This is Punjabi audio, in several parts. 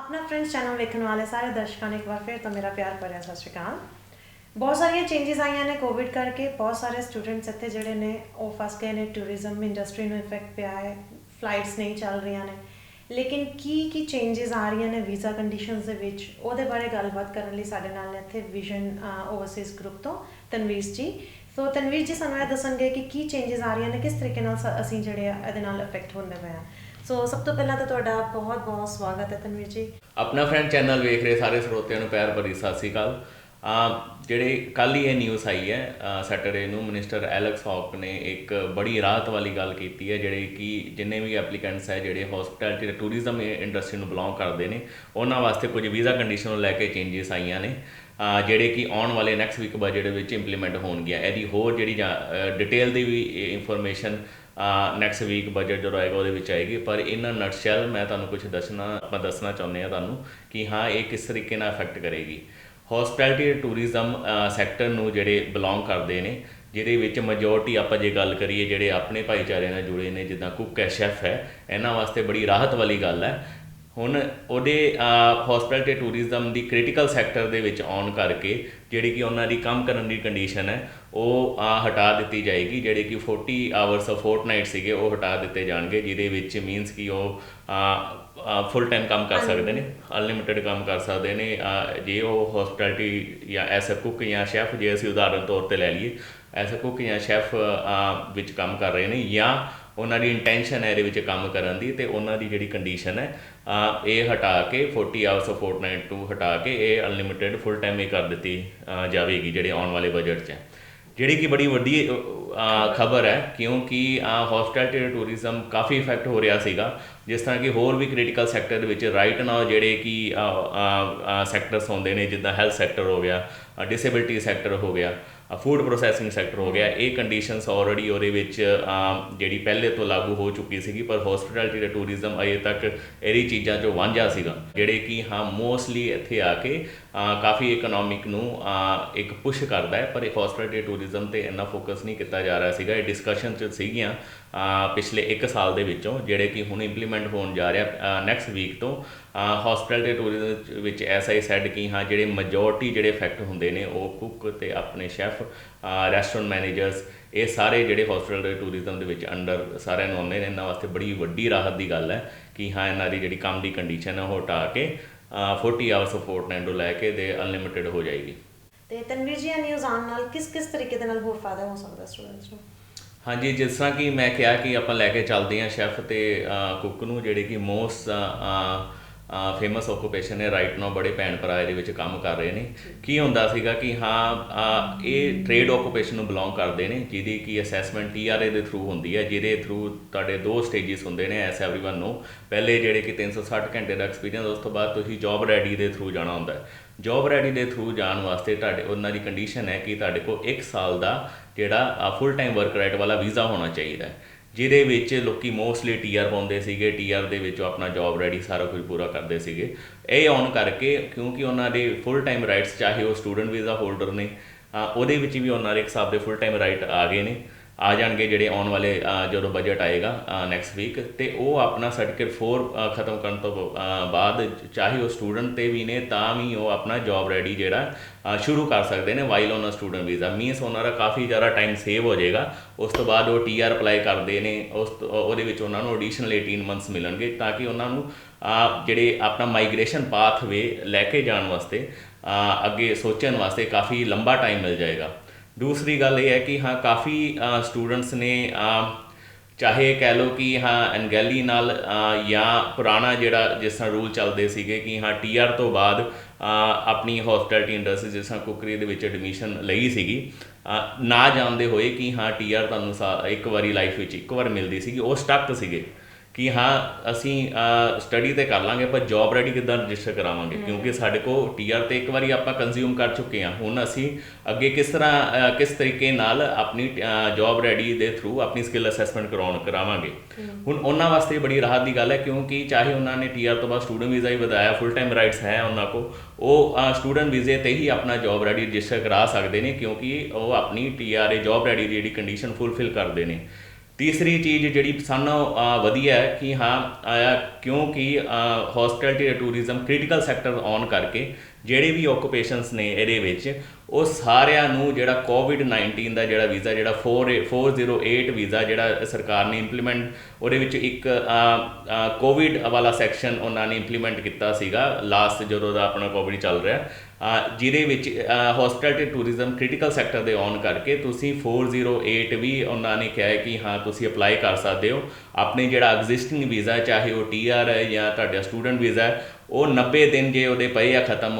अपना फ्रेंड्स चैनल वेखण वाले सारे दर्शकों ने एक बार फिर तो मेरा प्यार भरिया सत श्री अकाल। बहुत सारिया चेंजिज आई ने कोविड करके, बहुत सारे स्टूडेंट्स इतने जोड़े ने वो फस गए ने, टूरिज्म इंडस्ट्री में इफेक्ट पिया है, फ्लाइट्स नहीं चल रही ने, लेकिन की चेंजिज आ रही ने वीज़ा कंडीशनस दे विच, ਉਹਦੇ ਬਾਰੇ ਗੱਲਬਾਤ ਕਰਨ ਲਈ ਸਾਡੇ ਨਾਲ ਨੇ ਇੱਥੇ ਵਿਜ਼ਨ ਓਵਰਸੀਜ਼ ਗਰੁੱਪ ਤੋਂ ਤਨਵੀਰ ਜੀ। ਸੋ ਤਨਵੀਰ ਜੀ ਸਾਨੂੰ ਇਹ ਦੱਸਣਗੇ ਕਿ ਕੀ ਚੇਂਜਸ ਆ ਰਹੀਆਂ ਨੇ, ਕਿਸ ਤਰੀਕੇ ਨਾਲ ਅਸੀਂ ਜਿਹੜੇ ਇਹਦੇ ਨਾਲ ਇਫੈਕਟ ਹੁੰਦੇ ਪਏ ਆ। ਸੋ ਸਭ ਤੋਂ ਪਹਿਲਾਂ ਤਾਂ ਤੁਹਾਡਾ ਬਹੁਤ ਬਹੁਤ ਸਵਾਗਤ ਹੈ ਤਨਵੀਰ ਜੀ। अपना फ्रेंड चैनल वेख रहे सारे ਸਰੋਤਿਆਂ ਨੂੰ ਪਿਆਰ ਭਰੀ ਸਤਿ ਸ਼੍ਰੀ ਅਕਾਲ। ਜਿਹੜੇ ਕੱਲ੍ਹ ਹੀ ਇਹ ਨਿਊਜ਼ ਆਈ ਹੈ ਸੈਟਰਡੇ ਨੂੰ, ਮਿਨਿਸਟਰ ਐਲੈਕਸ ਹੌਕ ਨੇ ਇੱਕ ਬੜੀ ਰਾਹਤ ਵਾਲੀ ਗੱਲ ਕੀਤੀ ਹੈ। ਜਿਹੜੇ ਕਿ ਜਿੰਨੇ ਵੀ ਐਪਲੀਕੈਂਟਸ ਹੈ ਜਿਹੜੇ ਹੌਸਪਿਟੈਲਿਟੀ ਅਤੇ ਟੂਰਿਜ਼ਮ ਇੰਡਸਟਰੀ ਨੂੰ ਬਿਲੋਂਗ ਕਰਦੇ ਨੇ, ਉਹਨਾਂ ਵਾਸਤੇ ਕੁਝ ਵੀਜ਼ਾ ਕੰਡੀਸ਼ਨ ਨੂੰ ਲੈ ਕੇ ਚੇਂਜਿਸ ਆਈਆਂ ਨੇ, ਜਿਹੜੇ ਕਿ ਆਉਣ ਵਾਲੇ ਨੈਕਸਟ ਵੀਕ ਬਜਟ ਵਿੱਚ ਇੰਪਲੀਮੈਂਟ ਹੋਣਗੀਆਂ। ਇਹਦੀ ਹੋਰ ਜਿਹੜੀ ਡਿਟੇਲ ਦੀ ਵੀ ਇਨਫੋਰਮੇਸ਼ਨ ਨੈਕਸਟ ਵੀਕ ਬਜਟ ਜਦੋਂ ਆਏਗਾ ਉਹਦੇ ਵਿੱਚ ਆਏਗੀ। ਪਰ ਇਨ ਨਟਸ਼ੈਲ ਮੈਂ ਤੁਹਾਨੂੰ ਕੁਝ ਦੱਸਣਾ ਚਾਹੁੰਦੇ ਹਾਂ ਤੁਹਾਨੂੰ ਕਿ ਹਾਂ ਇਹ ਕਿਸ ਤਰੀਕੇ ਨਾਲ ਇਫੈਕਟ ਕਰੇਗੀ। ਹੌਸਪਿਟੈਲਿਟੀ ਅਤੇ ਟੂਰਿਜ਼ਮ ਸੈਕਟਰ ਨੂੰ ਜਿਹੜੇ ਬਿਲੋਂਗ ਕਰਦੇ ਨੇ, ਜਿਹਦੇ ਵਿੱਚ ਮੈਜੋਰਟੀ ਆਪਾਂ ਜੇ ਗੱਲ ਕਰੀਏ ਜਿਹੜੇ ਆਪਣੇ ਭਾਈਚਾਰੇ ਨਾਲ ਜੁੜੇ ਨੇ, ਜਿੱਦਾਂ ਕੁੱਕ ਹੈ, ਸ਼ੈਫ ਹੈ, ਇਹਨਾਂ ਵਾਸਤੇ ਬੜੀ ਰਾਹਤ ਵਾਲੀ ਗੱਲ ਹੈ। ਹੁਣ ਉਹਦੇ ਹੌਸਪਿਟੈਲਿਟੀ ਟੂਰਿਜ਼ਮ ਦੀ ਕ੍ਰਿਟੀਕਲ ਸੈਕਟਰ ਦੇ ਵਿੱਚ ਆਉਣ ਕਰਕੇ ਜਿਹੜੀ ਕਿ ਉਹਨਾਂ ਦੀ ਕੰਮ ਕਰਨ ਦੀ ਕੰਡੀਸ਼ਨ ਹੈ ਉਹ ਹਟਾ ਦਿੱਤੀ ਜਾਏਗੀ। ਜਿਹੜੇ ਕਿ 40 ਆਵਰਸ ਫੋਰਟਨਾਈਟ ਸੀਗੇ ਉਹ ਹਟਾ ਦਿੱਤੇ ਜਾਣਗੇ, ਜਿਹਦੇ ਵਿੱਚ ਮੀਨਸ ਕਿ ਉਹ ਫੁੱਲ ਟਾਈਮ ਕੰਮ ਕਰ ਸਕਦੇ ਨੇ, ਅਨਲਿਮਿਟਿਡ ਕੰਮ ਕਰ ਸਕਦੇ ਨੇ। ਜੇ ਉਹ ਹੌਸਪਿਟੈਲਿਟੀ ਜਾਂ ਐਸ ਅ ਕੁੱਕ ਜਾਂ ਸ਼ੈਫ, ਜੇ ਅਸੀਂ ਉਦਾਹਰਨ ਤੌਰ 'ਤੇ ਲੈ ਲਈਏ ਐਸ ਅ ਕੁੱਕ ਜਾਂ ਸ਼ੈਫ ਵਿੱਚ ਕੰਮ ਕਰ ਰਹੇ ਨੇ, ਜਾਂ ਉਹਨਾਂ ਦੀ ਇੰਟੈਂਸ਼ਨ ਹੈ ਇਹਦੇ ਵਿੱਚ ਕੰਮ ਕਰਨ ਦੀ, ਅਤੇ ਉਹਨਾਂ ਦੀ ਜਿਹੜੀ ਕੰਡੀਸ਼ਨ ਹੈ ਇਹ ਹਟਾ ਕੇ 40 ਆਵਰਸ ਫੋਰਟਨਾਈਟ ਤੋਂ ਹਟਾ ਕੇ ਇਹ ਅਨਲਿਮਿਟਿਡ ਫੁੱਲ ਟਾਈਮ ਹੀ ਕਰ ਦਿੱਤੀ ਜਾਵੇਗੀ, ਜਿਹੜੇ ਆਉਣ ਵਾਲੇ ਬਜਟ 'ਚ ਹੈ। ਜਿਹੜੀ ਕਿ ਬੜੀ ਵੱਡੀ ਖਬਰ ਹੈ, ਕਿਉਂਕਿ ਹੌਸਪਿਟੈਲਿਟੀ ਟੂਰਿਜ਼ਮ ਕਾਫੀ ਇਫੈਕਟ ਹੋ ਰਿਹਾ ਸੀਗਾ, ਜਿਸ ਤਰ੍ਹਾਂ ਕਿ ਹੋਰ ਵੀ ਕ੍ਰਿਟੀਕਲ ਸੈਕਟਰ ਦੇ ਵਿੱਚ ਰਾਈਟ ਨਾਓ ਜਿਹੜੇ ਕਿ ਸੈਕਟਰਸ ਹੁੰਦੇ ਨੇ, ਜਿੱਦਾਂ ਹੈਲਥ ਸੈਕਟਰ ਹੋ ਗਿਆ, ਡਿਸੇਬਿਲਿਟੀ ਸੈਕਟਰ ਹੋ ਗਿਆ, ਫੂਡ ਪ੍ਰੋਸੈਸਿੰਗ ਸੈਕਟਰ ਹੋ ਗਿਆ। ਇਹ ਕੰਡੀਸ਼ਨਸ ਆਲਰੇਡੀ ਉਹਦੇ ਵਿੱਚ ਜਿਹੜੀ ਪਹਿਲੇ ਤੋਂ ਲਾਗੂ ਹੋ ਚੁੱਕੀ ਸੀਗੀ, ਪਰ ਹੌਸਪਿਟੈਲਿਟੀ ਅਤੇ ਟੂਰਿਜ਼ਮ ਅਜੇ ਤੱਕ ਇਹਦੀ ਚੀਜ਼ਾਂ 'ਚੋਂ ਵਾਂਝਾ ਸੀਗਾ, ਜਿਹੜੇ ਕਿ ਮੋਸਟਲੀ ਇੱਥੇ ਆ ਕੇ ਕਾਫੀ ਇਕਨੋਮਿਕ ਨੂੰ ਇੱਕ ਪੁਸ਼ ਕਰਦਾ ਹੈ। ਪਰ ਹੌਸਪਿਟੈਲਿਟੀ ਟੂਰਿਜ਼ਮ 'ਤੇ ਇੰਨਾ ਫੋਕਸ ਨਹੀਂ ਕੀਤਾ ਜਾ ਰਿਹਾ ਸੀਗਾ। ਇਹ ਡਿਸਕਸ਼ਨ 'ਚ ਸੀਗੀਆਂ ਪਿਛਲੇ 1 ਸਾਲ ਦੇ ਵਿੱਚੋਂ, ਜਿਹੜੇ ਕਿ ਹੁਣ ਇੰਪਲੀਮੈਂਟ ਹੋਣ ਜਾ ਰਿਹਾ ਨੈਕਸਟ ਵੀਕ ਤੋਂ। ਹੌਸਪਿਟੈਲਿਟੀ ਟੂਰਿਜ਼ਮ ਵਿੱਚ ਐਸਾ ਹੀ ਸੈਡ ਕਿ ਜਿਹੜੇ ਮੈਜੋਰਟੀ ਜਿਹੜੇ ਇਫੈਕਟ ਹੁੰਦੇ ਨੇ ਉਹ ਕੁੱਕ ਅਤੇ ਆਪਣੇ ਸ਼ੈਫ, ਰੈਸਟੋਰੈਂਟ ਮੈਨੇਜਰਸ, ਇਹ ਸਾਰੇ ਜਿਹੜੇ ਹੌਸਪਿਟੈਲਿਟੀ ਟੂਰਿਜ਼ਮ ਦੇ ਵਿੱਚ ਅੰਡਰ ਸਾਰਿਆਂ ਨੂੰ ਆਉਂਦੇ ਨੇ। ਇਹਨਾਂ ਵਾਸਤੇ ਬੜੀ ਵੱਡੀ ਰਾਹਤ ਦੀ ਗੱਲ ਹੈ ਕਿ ਇਹਨਾਂ ਦੀ ਜਿਹੜੀ ਕੰਮ ਦੀ ਕੰਡੀਸ਼ਨ ਹੈ ਉਹ ਹਟਾ ਕੇ 40 ਆਵਰਸ ਫੋਰਟਨਾਈਟ ਤੋਂ ਲੈ ਕੇ ਦੇ ਅਨਲਿਮਿਟਿਡ ਹੋ ਜਾਏਗੀ। ਤੇ ਤਨਵੀਰ ਜੀ, ਨਿਊਜ਼ ਆਉਣ ਨਾਲ ਕਿਸ ਤਰੀਕੇ ਦੇ ਨਾਲ ਹੋਰ ਫਾਇਦਾ ਹੋ ਸਕਦਾ ਸਟੂਡੈਂਟਸ ਨੂੰ? ਹਾਂਜੀ, ਜਿਸ ਤਰ੍ਹਾਂ ਕਿ ਮੈਂ ਕਿਹਾ ਕਿ ਆਪਾਂ ਲੈ ਕੇ ਚੱਲਦੇ ਹਾਂ ਸ਼ੈਫ ਅਤੇ ਕੁੱਕ ਨੂੰ, ਜਿਹੜੇ ਕਿ ਮੋਸਟ ਫੇਮਸ ਓਕੂਪੇਸ਼ਨ ਹੈ ਰਾਈਟ ਨਾਓ। ਬੜੇ ਭੈਣ ਭਰਾ ਇਹਦੇ ਵਿੱਚ ਕੰਮ ਕਰ ਰਹੇ ਨੇ। ਕੀ ਹੁੰਦਾ ਸੀਗਾ ਕਿ ਇਹ ਟ੍ਰੇਡ ਓਕੂਪੇਸ਼ਨ ਨੂੰ ਬਿਲੋਂਗ ਕਰਦੇ ਨੇ, ਜਿਹਦੀ ਕਿ ਅਸੈਸਮੈਂਟ TRA ਦੇ ਥਰੂ ਹੁੰਦੀ ਹੈ, ਜਿਹਦੇ ਥਰੂ ਤੁਹਾਡੇ 2 ਸਟੇਜਿਸ ਹੁੰਦੇ ਨੇ ਐਸ ਐਵਰੀਵਨ ਨੂੰ। ਪਹਿਲੇ ਜਿਹੜੇ ਕਿ 360 ਘੰਟੇ ਦਾ ਐਕਸਪੀਰੀਅੰਸ, ਉਸ ਤੋਂ ਬਾਅਦ ਤੁਸੀਂ ਜੋਬ ਰੈਡੀ ਦੇ ਥਰੂ ਜਾਣਾ ਹੁੰਦਾ ਹੈ। ਜੋਬ ਰੈਡੀ ਦੇ ਥਰੂ ਜਾਣ ਵਾਸਤੇ ਉਹਨਾਂ ਦੀ ਕੰਡੀਸ਼ਨ ਹੈ ਕਿ ਤੁਹਾਡੇ ਕੋਲ 1 ਸਾਲ ਦਾ ਜਿਹੜਾ ਫੁੱਲ ਟਾਈਮ ਵਰਕ ਰਾਈਟ ਵਾਲਾ ਵੀਜ਼ਾ ਹੋਣਾ ਚਾਹੀਦਾ ਹੈ, ਜਿਹਦੇ ਵਿੱਚ ਲੋਕੀ ਮੋਸਟਲੀ TR ਪਾਉਂਦੇ ਸੀਗੇ। TR ਦੇ ਵਿੱਚ ਆਪਣਾ ਜੋਬ ਰੈਡੀ ਸਾਰਾ ਕੁਝ ਪੂਰਾ ਕਰਦੇ ਸੀਗੇ। ਇਹ ਆਨ ਕਰਕੇ ਕਿਉਂਕਿ ਉਹਨਾਂ ਦੇ ਫੁੱਲ ਟਾਈਮ ਰਾਈਟਸ, ਚਾਹੇ ਉਹ ਸਟੂਡੈਂਟ ਵੀਜ਼ਾ ਹੋਲਡਰ ਨੇ, ਉਹਦੇ ਵਿੱਚ ਵੀ ਉਹਨਾਂ ਦੇ ਇੱਕ ਹਿਸਾਬ ਦੇ ਫੁੱਲ ਟਾਈਮ ਰਾਈਟ ਆ ਗਏ ਨੇ, ਆ ਜਾਣਗੇ ਜਿਹੜੇ ਆਉਣ ਵਾਲੇ ਜਦੋਂ ਬਜਟ ਆਏਗਾ ਨੈਕਸਟ ਵੀਕ। ਅਤੇ ਉਹ ਆਪਣਾ ਸਰਟੀਫਿਕੇਟ 4 ਖਤਮ ਕਰਨ ਤੋਂ ਬਾਅਦ, ਚਾਹੇ ਉਹ ਸਟੂਡੈਂਟ 'ਤੇ ਵੀ ਨੇ, ਤਾਂ ਵੀ ਉਹ ਆਪਣਾ ਜੋਬ ਰੈਡੀ ਜਿਹੜਾ ਸ਼ੁਰੂ ਕਰ ਸਕਦੇ ਨੇ while on student visa. Means ਉਹਨਾਂ ਦਾ ਕਾਫੀ ਜ਼ਿਆਦਾ ਟਾਈਮ ਸੇਵ ਹੋ ਜਾਏਗਾ। ਉਸ ਤੋਂ ਬਾਅਦ ਉਹ TR ਅਪਲਾਈ ਕਰਦੇ ਨੇ, ਉਹਦੇ ਵਿੱਚ ਉਹਨਾਂ ਨੂੰ ਐਡੀਸ਼ਨਲ 18 ਮੰਥਸ ਮਿਲਣਗੇ, ਤਾਂ ਕਿ ਉਹਨਾਂ ਨੂੰ ਜਿਹੜੇ ਆਪਣਾ ਮਾਈਗ੍ਰੇਸ਼ਨ ਪਾਥਵੇ ਲੈ ਕੇ ਜਾਣ ਵਾਸਤੇ, ਅੱਗੇ ਸੋਚਣ ਵਾਸਤੇ ਕਾਫੀ ਲੰਬਾ ਟਾਈਮ ਮਿਲ ਜਾਏਗਾ। ਦੂਸਰੀ ਗੱਲ ਇਹ ਹੈ ਕਿ ਕਾਫੀ ਸਟੂਡੈਂਟਸ ਨੇ, ਚਾਹੇ ਕਹਿ ਲਓ ਕਿ ਅਣਗਹਿਲੀ ਨਾਲ ਜਾਂ ਪੁਰਾਣਾ ਜਿਹੜਾ ਜਿਸ ਤਰ੍ਹਾਂ ਰੂਲ ਚੱਲਦੇ ਸੀਗੇ ਕਿ TR ਤੋਂ ਬਾਅਦ ਆਪਣੀ ਹੌਸਪਿਟੈਲਿਟੀ ਇੰਡਸਟਰੀ ਜਿਸ ਤਰ੍ਹਾਂ ਕੁੱਕਰੀ ਦੇ ਵਿੱਚ ਐਡਮਿਸ਼ਨ ਲਈ ਸੀਗੀ, ਨਾ ਜਾਣਦੇ ਹੋਏ ਕਿ TR ਤੁਹਾਨੂੰ ਇੱਕ ਵਾਰੀ ਲਾਈਫ ਵਿੱਚ ਇੱਕ ਵਾਰ ਮਿਲਦੀ ਸੀਗੀ, ਉਹ ਸਟੱਕ ਸੀਗੇ ਕਿ ਅਸੀਂ ਸਟੱਡੀ ਤਾਂ ਕਰ ਲਾਂਗੇ ਪਰ ਜੋਬ ਰੈਡੀ ਕਿੱਦਾਂ ਰਜਿਸਟਰ ਕਰਾਵਾਂਗੇ, ਕਿਉਂਕਿ ਸਾਡੇ ਕੋਲ TR 'ਤੇ ਇੱਕ ਵਾਰੀ ਆਪਾਂ ਕੰਜ਼ਿਊਮ ਕਰ ਚੁੱਕੇ ਹਾਂ। ਹੁਣ ਅਸੀਂ ਅੱਗੇ ਕਿਸ ਤਰੀਕੇ ਨਾਲ ਆਪਣੀ ਜੋਬ ਰੈਡੀ ਦੇ ਥਰੂ ਆਪਣੀ ਸਕਿੱਲ ਅਸੈਸਮੈਂਟ ਕਰਾਵਾਂਗੇ। ਹੁਣ ਉਹਨਾਂ ਵਾਸਤੇ ਬੜੀ ਰਾਹਤ ਦੀ ਗੱਲ ਹੈ, ਕਿਉਂਕਿ ਚਾਹੇ ਉਹਨਾਂ ਨੇ TR ਤੋਂ ਬਾਅਦ ਸਟੂਡੈਂਟ ਵੀਜ਼ਾ ਹੀ ਵਧਾਇਆ, ਫੁੱਲ ਟਾਈਮ ਰਾਈਟਸ ਹੈ ਉਹਨਾਂ ਕੋਲ, ਉਹ ਸਟੂਡੈਂਟ ਵੀਜ਼ੇ 'ਤੇ ਹੀ ਆਪਣਾ ਜੋਬ ਰੈਡੀ ਰਜਿਸਟਰ ਕਰਾ ਸਕਦੇ ਨੇ, ਕਿਉਂਕਿ ਉਹ ਆਪਣੀ TRA ਜੋਬ ਰੈਡੀ ਦੀ ਜਿਹੜੀ ਕੰਡੀਸ਼ਨ ਫੁੱਲਫਿਲ ਕਰਦੇ ਨੇ। ਤੀਸਰੀ ਚੀਜ਼ ਜਿਹੜੀ ਸਾਨੂੰ ਵਧੀਆ ਹੈ ਕਿ ਕਿਉਂਕਿ hospitality tourism critical sector on ਕਰਕੇ ਜਿਹੜੇ ਵੀ ਓਕੂਪੇਸ਼ਨਸ ਨੇ ਇਹਦੇ ਵਿੱਚ ਉਹ ਸਾਰਿਆਂ ਨੂੰ ਜਿਹੜਾ ਕੋਵਿਡ-19 ਦਾ ਜਿਹੜਾ ਵੀਜ਼ਾ ਜਿਹੜਾ 408 ਵੀਜ਼ਾ ਜਿਹੜਾ ਸਰਕਾਰ ਨੇ ਇੰਪਲੀਮੈਂਟ ਉਹਦੇ ਵਿੱਚ ਇੱਕ ਕੋਵਿਡ ਵਾਲਾ ਸੈਕਸ਼ਨ ਉਹਨਾਂ ਨੇ ਇੰਪਲੀਮੈਂਟ ਕੀਤਾ ਸੀਗਾ ਲਾਸਟ ਜਦੋਂ ਦਾ ਆਪਣਾ ਕੋਵਿਡ ਚੱਲ ਰਿਹਾ ਜਿਹਦੇ ਵਿੱਚ ਹੌਸਪਿਟੈਲਿਟੀ ਟੂਰਿਜ਼ਮ ਕ੍ਰਿਟੀਕਲ ਸੈਕਟਰ ਦੇ ਔਨ ਕਰਕੇ ਤੁਸੀਂ 408 ਵੀ ਉਹਨਾਂ ਨੇ ਕਿਹਾ ਹੈ ਕਿ ਤੁਸੀਂ ਅਪਲਾਈ ਕਰ ਸਕਦੇ ਹੋ ਆਪਣੇ ਜਿਹੜਾ ਐਗਜ਼ਿਸਟਿੰਗ ਵੀਜ਼ਾ ਚਾਹੇ ਉਹ TR ਹੈ ਜਾਂ ਤੁਹਾਡਾ ਸਟੂਡੈਂਟ ਵੀਜ਼ਾ ਹੈ ਉਹ 90 ਦਿਨ ਜੇ ਉਹਦੇ ਪਏ ਆ ਖਤਮ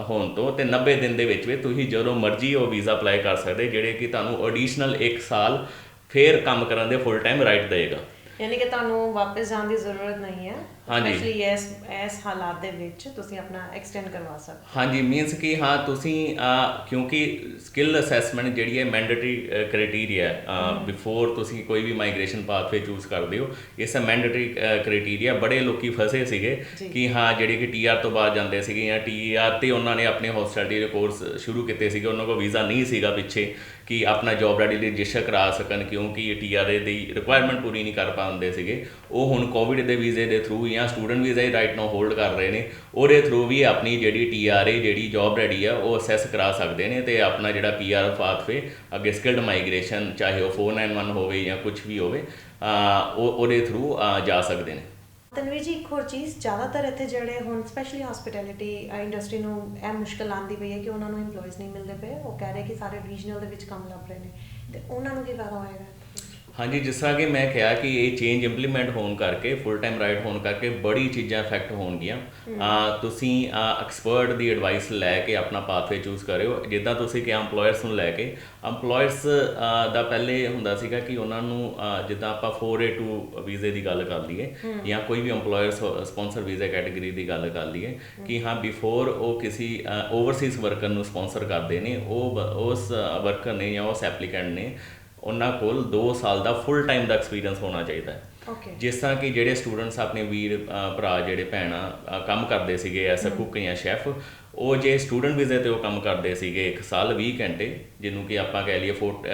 ਹੋਣ ਤੋਂ ਤੇ 90 ਦਿਨ ਦੇ ਵਿੱਚ ਤੁਸੀਂ ਜਦੋਂ ਮਰਜ਼ੀ ਉਹ ਵੀਜ਼ਾ ਅਪਲਾਈ ਕਰ ਸਕਦੇ ਜਿਹੜੇ ਕਿ ਤੁਹਾਨੂੰ ਐਡੀਸ਼ਨਲ 1 ਸਾਲ ਫੇਰ ਕੰਮ ਕਰਨ ਦੇ ਫੁੱਲ ਟਾਈਮ ਰਾਈਟ ਦੇਗਾ ਯਾਨੀ ਕਿ ਤੁਹਾਨੂੰ ਵਾਪਸ ਜਾਣ ਦੀ ਜ਼ਰੂਰਤ ਨਹੀਂ ਹੈ ਹਾਂਜੀ ਸਪੈਸ਼ਲੀ ਇਸ ਹਾਲਾਤ ਦੇ ਵਿੱਚ ਤੁਸੀਂ ਆਪਣਾ ਐਕਸਟੈਂਡ ਕਰਵਾ ਸਕਦੇ ਹਾਂਜੀ ਮੀਨਸ ਕਿ ਤੁਸੀਂ ਕਿਉਂਕਿ ਸਕਿੱਲ ਅਸੈਸਮੈਂਟ ਜਿਹੜੀ ਹੈ ਮੈਂਡੇਟਰੀ ਕ੍ਰਾਈਟੇਰੀਆ ਬਿਫੋਰ ਤੁਸੀਂ ਕੋਈ ਵੀ ਮਾਈਗ੍ਰੇਸ਼ਨ ਪਾਥਵੇ ਚੂਜ਼ ਕਰਦੇ ਹੋ ਇਸ ਮੈਂਡੇਟਰੀ ਕ੍ਰਾਈਟੇਰੀਆ ਬੜੇ ਲੋਕੀ ਫਸੇ ਸੀਗੇ ਕਿ ਜਿਹੜੇ ਕਿ TR ਤੋਂ ਬਾਅਦ ਜਾਂਦੇ ਸੀਗੇ ਜਾਂ TR ਤੇ ਉਹਨਾਂ ਨੇ ਆਪਣੇ ਹੌਸਪਿਟੈਲਿਟੀ ਦੇ ਕੋਰਸ ਸ਼ੁਰੂ ਕੀਤੇ ਸੀਗੇ ਉਹਨਾਂ ਕੋਲ ਵੀਜ਼ਾ ਨਹੀਂ ਸੀਗਾ ਪਿੱਛੇ ਕਿ ਆਪਣਾ ਜੋਬ ਰੈਡੀ ਲਈ ਰਜਿਸਟਰ ਕਰਾ ਸਕਣ ਕਿਉਂਕਿ TR ਦੀ ਰਿਕੁਆਇਰਮੈਂਟ ਪੂਰੀ ਨਹੀਂ ਕਰ ਪਾਉਂਦੇ ਸੀਗੇ ਉਹ ਹੁਣ ਕੋਵਿਡ ਦੇ ਵੀਜ਼ੇ ਦੇ ਥਰੂ ਜਾਂ ਸਟੂਡੈਂਟ ਵੀਜ਼ਾ ਹੀ ਰਾਈਟ ਨਾਓ ਹੋਲਡ ਕਰ ਰਹੇ ਨੇ ਉਹਦੇ ਥਰੂ ਵੀ ਆਪਣੀ ਜਿਹੜੀ TR ਜਿਹੜੀ ਜੋਬ ਰੈਡੀ ਆ ਉਹ ਅਸੈਸ ਕਰਾ ਸਕਦੇ ਨੇ ਤੇ ਆਪਣਾ ਜਿਹੜਾ PR ਪਾਥਵੇ ਅੱਗੇ ਸਕਿਲਡ ਮਾਈਗ੍ਰੇਸ਼ਨ ਚਾਹੇ ਉਹ 491 ਹੋਵੇ ਜਾਂ ਕੁਝ ਵੀ ਹੋਵੇ ਉਹਦੇ ਥਰੂ ਜਾ ਸਕਦੇ ਨੇ ਤਨਵੀਰ ਜੀ ਇੱਕ ਹੋਰ ਚੀਜ਼ ਜ਼ਿਆਦਾਤਰ ਇੱਥੇ ਜਿਹੜੇ ਹੁਣ ਸਪੈਸ਼ਲੀ ਹੌਸਪਿਟੈਲਿਟੀ ਇੰਡਸਟਰੀ ਨੂੰ ਇਹ ਮੁਸ਼ਕਿਲ ਆਉਂਦੀ ਪਈ ਹੈ ਕਿ ਉਹਨਾਂ ਨੂੰ EMPLOYEES ਨਹੀਂ ਮਿਲਦੇ ਪਏ ਉਹ ਕਹਿ ਰਹੇ ਕਿ ਸਾਰੇ ਰੀਜਨਲ ਦੇ ਵਿੱਚ ਕੰਮ ਲੱਭ ਰਹੇ ਨੇ ਤੇ ਉਹਨਾਂ ਨੂੰ ਕੀ ਫਾਇਦਾ ਹੋਏਗਾ ਹਾਂਜੀ ਜਿਸ ਤਰ੍ਹਾਂ ਕਿ ਮੈਂ ਕਿਹਾ ਕਿ ਇਹ ਚੇਂਜ ਇੰਪਲੀਮੈਂਟ ਹੋਣ ਕਰਕੇ ਫੁੱਲ ਟਾਈਮ ਰਾਈਟ ਹੋਣ ਕਰਕੇ ਬੜੀ ਚੀਜ਼ਾਂ ਇਫੈਕਟ ਹੋਣਗੀਆਂ ਤੁਸੀਂ ਐਕਸਪਰਟ ਦੀ ਐਡਵਾਈਸ ਲੈ ਕੇ ਆਪਣਾ ਪਾਥਵੇ ਚੂਜ਼ ਕਰਿਓ ਜਿੱਦਾਂ ਤੁਸੀਂ ਕਿ EMPLOYERS ਨੂੰ ਲੈ ਕੇ EMPLOYERS ਦਾ ਪਹਿਲੇ ਹੁੰਦਾ ਸੀਗਾ ਕਿ ਉਹਨਾਂ ਨੂੰ ਜਿੱਦਾਂ ਆਪਾਂ 482 ਵੀਜ਼ੇ ਦੀ ਗੱਲ ਕਰ ਲਈਏ ਜਾਂ ਕੋਈ ਵੀ EMPLOYERS ਸਪਾਂਸਰ ਵੀਜ਼ਾ ਕੈਟਾਗਰੀ ਦੀ ਗੱਲ ਕਰ ਲਈਏ ਕਿ ਬਿਫੋਰ ਉਹ ਕਿਸੇ ਓਵਰਸੀਜ਼ ਵਰਕਰ ਨੂੰ ਸਪਾਂਸਰ ਕਰਦੇ ਨੇ ਉਹ ਉਸ ਵਰਕਰ ਨੇ ਜਾਂ ਉਸ ਐਪਲੀਕੈਂਟ ਨੇ ਉਹਨਾਂ ਕੋਲ 2 ਸਾਲ ਦਾ ਫੁੱਲ ਟਾਈਮ ਦਾ ਐਕਸਪੀਰੀਅੰਸ ਹੋਣਾ ਚਾਹੀਦਾ ਹੈ ਜਿਸ ਤਰ੍ਹਾਂ ਕਿ ਜਿਹੜੇ ਸਟੂਡੈਂਟਸ ਆਪਣੇ ਵੀਰ ਭਰਾ ਜਿਹੜੇ ਭੈਣਾਂ ਕੰਮ ਕਰਦੇ ਸੀਗੇ ਐਸ ਅ ਕੁੱਕ ਜਾਂ ਸ਼ੈਫ ਉਹ ਜੇ ਸਟੂਡੈਂਟ ਵੀਜ਼ੇ 'ਤੇ ਉਹ ਕੰਮ ਕਰਦੇ ਸੀਗੇ 1 ਸਾਲ 20 ਘੰਟੇ ਜਿਹਨੂੰ ਕਿ ਆਪਾਂ ਕਹਿ ਲਈਏ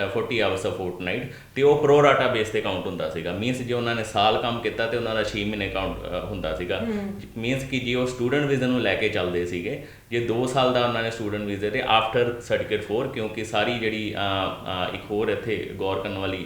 40 ਆਵਰਸ ਅ ਫੋਰਟਨਾਈਟ ਅਤੇ ਉਹ ਪ੍ਰੋ ਰਾਟਾ ਬੇਸ 'ਤੇ ਕਾਊਂਟ ਹੁੰਦਾ ਸੀਗਾ ਮੀਨਸ ਜੇ ਉਹਨਾਂ ਨੇ ਸਾਲ ਕੰਮ ਕੀਤਾ ਅਤੇ ਉਹਨਾਂ ਦਾ 6 ਮਹੀਨੇ ਕਾਊਂਟ ਹੁੰਦਾ ਸੀਗਾ ਮੀਨਸ ਕਿ ਜੇ ਉਹ ਸਟੂਡੈਂਟ ਵੀਜ਼ੇ ਨੂੰ ਲੈ ਕੇ ਚੱਲਦੇ ਸੀਗੇ ਜੇ 2 ਸਾਲ ਦਾ ਉਹਨਾਂ ਨੇ ਸਟੂਡੈਂਟ ਵੀਜ਼ੇ 'ਤੇ ਆਫਟਰ ਸਰਟੀਫਿਕੇਟ 4 ਕਿਉਂਕਿ ਸਾਰੀ ਜਿਹੜੀ ਇੱਕ ਹੋਰ ਇੱਥੇ ਗੌਰ ਕਰਨ ਵਾਲੀ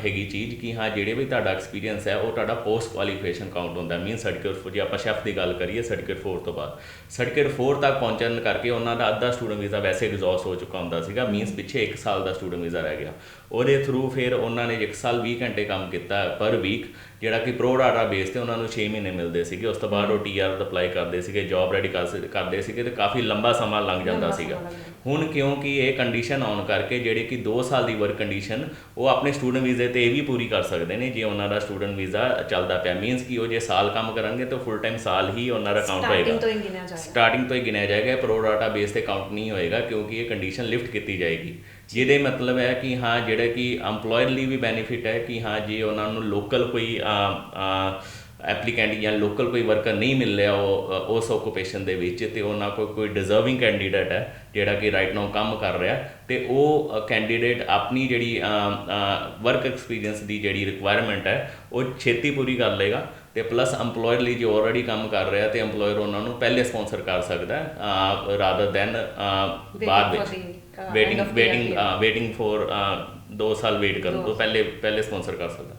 ਹੈਗੀ ਚੀਜ਼ ਕਿ ਜਿਹੜੇ ਵੀ ਤੁਹਾਡਾ ਐਕਸਪੀਰੀਅੰਸ ਹੈ ਉਹ ਤੁਹਾਡਾ ਪੋਸਟ ਕੁਆਲੀਫਿਕੇਸ਼ਨ ਕਾਊਂਟ ਹੁੰਦਾ ਮੀਨ ਸਰਟੀਫਿਕੇਟ ਜੇ ਆਪਾਂ ਸ਼ੈਫ ਦੀ ਗੱਲ ਕਰੀਏ ਸਰਟੀਫਿਕੇਟ 4 ਤੋਂ ਬਾਅਦ ਸਰਟੀਫਿਕੇਟ 4 ਤੱਕ ਪਹੁੰਚਣ ਕਰਕੇ ਉਹਨਾਂ ਦਾ ਅੱਧਾ ਸਟੂਡੈਂਟ ਵੀਜ਼ਾ ਵੈਸੇ ਐਗਜ਼ੌਸਟ ਹੋ ਚੁੱਕਾ ਹੁੰਦਾ ਸੀਗਾ ਮੀਨਸ ਪਿੱਛੇ 1 ਸਾਲ ਦਾ ਸਟੂਡੈਂਟ ਵੀਜ਼ਾ ਰਹਿ ਗਿਆ ਉਹਦੇ ਥਰੂ ਫਿਰ ਉਹਨਾਂ ਨੇ 1 ਸਾਲ 20 ਘੰਟੇ ਕੰਮ ਕੀਤਾ ਪਰ ਵੀਕ ਜਿਹੜਾ ਕਿ ਪ੍ਰੋ ਰਾਟਾ ਬੇਸ 'ਤੇ ਉਹਨਾਂ ਨੂੰ 6 ਮਹੀਨੇ ਮਿਲਦੇ ਸੀਗੇ ਉਸ ਤੋਂ ਬਾਅਦ ਉਹ TR ਅਪਲਾਈ ਕਰਦੇ ਸੀਗੇ ਜੋਬ ਰੈਡੀ ਕਰਦੇ ਸੀਗੇ ਅਤੇ ਕਾਫੀ ਲੰਬਾ ਸਮਾਂ ਲੰਘ ਜਾਂਦਾ ਸੀਗਾ ਹੁਣ ਕਿਉਂਕਿ ਇਹ ਕੰਡੀਸ਼ਨ ਆਉਣ ਕਰਕੇ ਜਿਹੜੇ ਕਿ 2 ਸਾਲ ਦੀ ਵਰਕ ਕੰਡੀਸ਼ਨ ਉਹ ਆਪਣੇ ਸਟੂਡੈਂਟ ਵੀਜ਼ੇ 'ਤੇ ਇਹ ਵੀ ਪੂਰੀ ਕਰ ਸਕਦੇ ਨੇ ਜੇ ਉਹਨਾਂ ਦਾ ਸਟੂਡੈਂਟ ਵੀਜ਼ਾ ਚੱਲਦਾ ਪਿਆ ਮੀਨਸ ਕਿ ਉਹ ਜੇ ਸਾਲ ਕੰਮ ਕਰਨਗੇ ਤਾਂ ਫੁੱਲ ਟਾਈਮ ਸਾਲ ਹੀ ਉਹਨਾਂ ਦਾ ਕਾਊਂਟ ਹੋਏਗਾ ਸਟਾਰਟਿੰਗ ਤੋਂ ਹੀ ਗਿਣਿਆ ਜਾਏਗਾ ਪ੍ਰੋ ਰਾਟਾ ਬੇਸ 'ਤੇ ਕਾਊਂਟ ਨਹੀਂ ਹੋਏਗਾ ਕਿਉਂਕਿ ਇਹ ਕੰਡੀਸ਼ਨ ਲਿਫਟ ਕੀਤੀ ਜਾਏਗੀ ਜਿਹਦੇ ਮਤਲਬ ਹੈ ਕਿ ਜਿਹੜਾ ਕਿ EMPLOYER ਲਈ ਵੀ ਬੈਨੀਫਿਟ ਹੈ ਕਿ ਜੇ ਉਹਨਾਂ ਨੂੰ ਲੋਕਲ ਕੋਈ ਐਪਲੀਕੈਂਟ ਜਾਂ ਲੋਕਲ ਕੋਈ ਵਰਕਰ ਨਹੀਂ ਮਿਲ ਰਿਹਾ ਉਸ ਓਕੂਪੇਸ਼ਨ ਦੇ ਵਿੱਚ ਅਤੇ ਉਹਨਾਂ ਕੋਲ ਕੋਈ ਡਿਜ਼ਰਵਿੰਗ ਕੈਂਡੀਡੇਟ ਹੈ ਜਿਹੜਾ ਕਿ ਰਾਈਟ ਨਾਓ ਕੰਮ ਕਰ ਰਿਹਾ ਅਤੇ ਉਹ ਕੈਂਡੀਡੇਟ ਆਪਣੀ ਜਿਹੜੀ ਵਰਕ ਐਕਸਪੀਰੀਅੰਸ ਦੀ ਜਿਹੜੀ ਰਿਕੁਆਇਰਮੈਂਟ ਹੈ ਉਹ ਛੇਤੀ ਪੂਰੀ ਕਰ ਲਏਗਾ ਅਤੇ ਪਲੱਸ EMPLOYER ਲਈ ਜੋ ਆਲਰੇਡੀ ਕੰਮ ਕਰ ਰਿਹਾ ਅਤੇ EMPLOYER ਉਹਨਾਂ ਨੂੰ ਪਹਿਲੇ ਸਪੋਂਸਰ ਕਰ ਸਕਦਾ ਰਾਦਰ ਦੈਨ ਬਾਅਦ ਵਿੱਚ ਵੇਟਿੰਗ ਫੋਰ 2 ਸਾਲ ਵੇਟ ਕਰਨ ਤੋਂ ਪਹਿਲੇ ਸਪੋਂਸਰ ਕਰ ਸਕਦਾ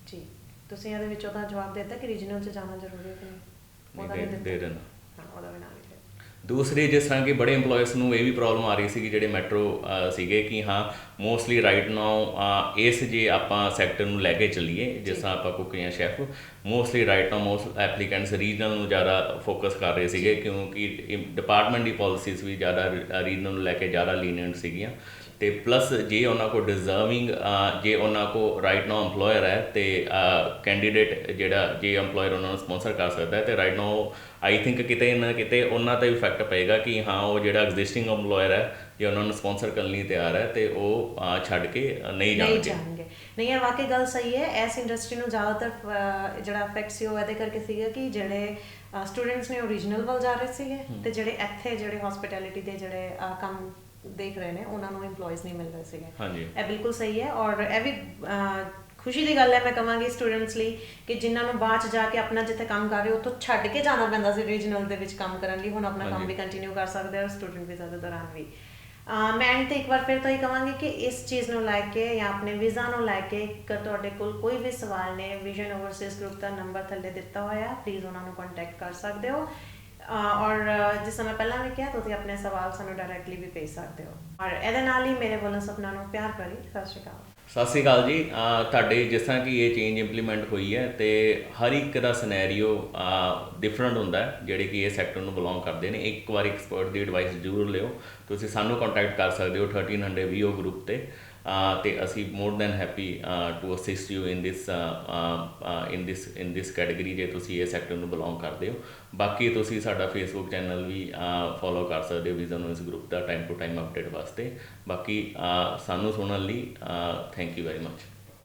ਜੀ ਤੁਸੀਂ ਇਹਦੇ ਵਿੱਚ ਉਹਦਾ ਜਵਾਬ ਦਿੱਤਾ ਕਿ ਰੀਜਨਲ 'ਚ ਜਾਣਾ ਜ਼ਰੂਰੀ ਹੈ ਕਿ ਨਹੀਂ ਦੇ ਦੇਣਾ ਉਹਦਾ ਵੀ ਨਾਲ ਦੂਸਰੀ ਜਿਸ ਤਰ੍ਹਾਂ ਕਿ ਬੜੇ EMPLOYERS ਨੂੰ ਇਹ ਵੀ ਪ੍ਰੋਬਲਮ ਆ ਰਹੀ ਸੀਗੀ ਜਿਹੜੇ ਮੈਟਰੋ ਸੀਗੇ ਕਿ ਮੋਸਟਲੀ ਰਾਈਟ ਨਾਓ ਇਸ ਜੇ ਆਪਾਂ ਸੈਕਟਰ ਨੂੰ ਲੈ ਕੇ ਚੱਲੀਏ ਜਿਸ ਤਰ੍ਹਾਂ ਆਪਾਂ ਕੁੱਕ ਜਾਂ chef mostly right now most applicants regional ਨੂੰ ਜ਼ਿਆਦਾ ਫੋਕਸ ਕਰ ਰਹੇ ਸੀਗੇ ਕਿਉਂਕਿ ਡਿਪਾਰਟਮੈਂਟ ਦੀ ਪੋਲਿਸੀਜ਼ ਵੀ ਜ਼ਿਆਦਾ ਰੀਜਨਲ ਨੂੰ ਲੈ ਕੇ ਜ਼ਿਆਦਾ ਲੀਨੀਅੰਟ ਸੀਗੀਆਂ ਅਤੇ ਪਲੱਸ ਜੇ ਉਹਨਾਂ ਕੋਲ ਡਿਜ਼ਰਵਿੰਗ ਜੇ ਉਹਨਾਂ ਕੋਲ ਰਾਈਟ ਨਾਓ EMPLOYER ਹੈ ਅਤੇ ਕੈਂਡੀਡੇਟ ਜਿਹੜਾ ਜੇ EMPLOYER ਉਹਨਾਂ ਨੂੰ ਸਪੋਂਸਰ ਕਰ ਸਕਦਾ ਹੈ ਅਤੇ ਰਾਈਟ ਨਾਓ ਆਈ ਥਿੰਕ ਕਿਤੇ ਨਾ ਕਿਤੇ ਉਹਨਾਂ 'ਤੇ ਇਫੈਕਟ ਪਏਗਾ ਕਿ ਉਹ ਜਿਹੜਾ ਐਗਜ਼ਿਸਟਿੰਗ EMPLOYER ਹੈ ਜੇ ਉਹਨਾਂ ਨੂੰ ਸਪੋਂਸਰ ਕਰਨ ਲਈ ਤਿਆਰ ਹੈ ਅਤੇ ਉਹ ਛੱਡ ਕੇ ਨਹੀਂ ਜਾਣਗੇ ਨਹੀਂ ਇਹ ਵਾਕਈ ਗੱਲ ਸਹੀ ਹੈ ਇਸ ਇੰਡਸਟਰੀ ਨੂੰ ਜ਼ਿਆਦਾਤਰ ਜਿਹੜਾ ਇਫੈਕਟ ਸੀ ਉਹ ਇਹਦੇ ਕਰਕੇ ਸੀਗਾ ਕਿ ਜਿਹੜੇ ਸਟੂਡੈਂਟਸ ਨੇ ਓਰੀਜਨਲ ਵੱਲ ਜਾ ਰਹੇ ਸੀਗੇ ਅਤੇ ਜਿਹੜੇ ਇੱਥੇ ਜਿਹੜੇ ਹੌਸਪਿਟੈਲਿਟੀ ਦੇ ਜਿਹੜੇ ਕੰਮ ਦੇਖ ਰਹੇ ਨੇ ਉਹਨਾਂ ਨੂੰ EMPLOYEES ਨਹੀਂ ਮਿਲ ਰਹੇ ਸੀਗੇ ਇਹ ਬਿਲਕੁਲ ਸਹੀ ਹੈ ਔਰ ਇਹ ਵੀ ਖੁਸ਼ੀ ਦੀ ਗੱਲ ਹੈ, ਮੈਂ ਕਹਾਂਗੀ ਸਟੂਡੈਂਟਸ ਲਈ ਕਿ ਜਿਨ੍ਹਾਂ ਨੂੰ ਬਾਅਦ 'ਚ ਜਾ ਕੇ ਆਪਣਾ ਜਿੱਥੇ ਕੰਮ ਕਰ ਰਹੇ ਉੱਥੋਂ ਛੱਡ ਕੇ ਜਾਣਾ ਪੈਂਦਾ ਸੀ ਰੀਜਨਲ ਦੇ ਵਿੱਚ ਕੰਮ ਕਰਨ ਲਈ, ਹੁਣ ਆਪਣਾ ਕੰਮ ਵੀ ਕੰਟੀਨਿਊ ਕਰ ਸਕਦੇ ਹੋ ਸਟੂਡੈਂਟ ਵੀਜ਼ਾ ਦੇ ਦੌਰਾਨ ਵੀ। ਮੈਂ ਐਂਡ 'ਤੇ ਇੱਕ ਵਾਰ ਫਿਰ ਤੋਂ ਹੀ ਕਹਾਂਗੀ ਕਿ ਇਸ ਚੀਜ਼ ਨੂੰ ਲੈ ਕੇ ਜਾਂ ਆਪਣੇ ਵੀਜ਼ਾ ਨੂੰ ਲੈ ਕੇ ਤੁਹਾਡੇ ਕੋਲ ਕੋਈ ਵੀ ਸਵਾਲ ਨੇ, ਵਿਜ਼ਨ ਓਵਰਸੀਜ਼ ਗਰੁੱਪ ਦਾ ਨੰਬਰ ਥੱਲੇ ਦਿੱਤਾ ਹੋਇਆ, ਪਲੀਜ਼ ਉਹਨਾਂ ਨੂੰ ਕੰਟੈਕਟ ਕਰ ਸਕਦੇ ਹੋ। ਔਰ ਜਿਸ ਤਰ੍ਹਾਂ ਮੈਂ ਪਹਿਲਾਂ ਵੀ ਕਿਹਾ, ਤੁਸੀਂ ਆਪਣੇ ਸਵਾਲ ਸਾਨੂੰ ਡਾਇਰੈਕਟਲੀ ਵੀ ਭੇਜ ਸਕਦੇ ਹੋ। ਔਰ ਇਹਦੇ ਨਾਲ ਹੀ ਮੇਰੇ ਵੱਲੋਂ ਸਭਨਾਂ ਨੂੰ ਪਿਆਰ ਭਰੀ ਸਤਿ ਸ਼੍ਰੀ ਅਕਾਲ। ਸਤਿ ਸ਼੍ਰੀ ਅਕਾਲ ਜੀ। ਤੁਹਾਡੇ ਜਿਸ ਤਰ੍ਹਾਂ ਕਿ ਇਹ ਚੇਂਜ ਇੰਪਲੀਮੈਂਟ ਹੋਈ ਹੈ ਤੇ ਹਰ ਇੱਕ ਦਾ ਸਿਨੈਰੀਓ ਡਿਫਰੈਂਟ ਹੁੰਦਾ ਹੈ, ਜਿਹੜੇ ਕਿ ਇਹ ਸੈਕਟਰ ਨੂੰ ਬਿਲੋਂਗ ਕਰਦੇ ਨੇ। ਇੱਕ ਵਾਰ ਐਕਸਪਰਟ ਦੀ ਐਡਵਾਈਸ ਜ਼ਰੂਰ ਲਿਓ। ਤੁਸੀਂ ਸਾਨੂੰ ਕੰਟੈਕਟ ਕਰ ਸਕਦੇ ਹੋ 1300 VO ਗਰੁੱਪ ਤੇ ਅਸੀਂ more than happy to assist you in this category ਜੇ ਤੁਸੀਂ ਇਹ ਸੈਕਟਰ ਨੂੰ ਬਿਲੋਂਗ ਕਰਦੇ ਹੋ। ਬਾਕੀ ਤੁਸੀਂ ਸਾਡਾ ਫੇਸਬੁੱਕ ਚੈਨਲ ਵੀ ਫੋਲੋ ਕਰ ਸਕਦੇ ਹੋ ਵਿਜ਼ਨ ਇਸ ਗਰੁੱਪ ਦਾ ਟਾਈਮ ਟੂ ਟਾਈਮ ਅਪਡੇਟ ਵਾਸਤੇ। ਬਾਕੀ ਸਾਨੂੰ ਸੁਣਨ ਲਈ ਥੈਂਕ ਯੂ ਵੈਰੀ ਮਚ।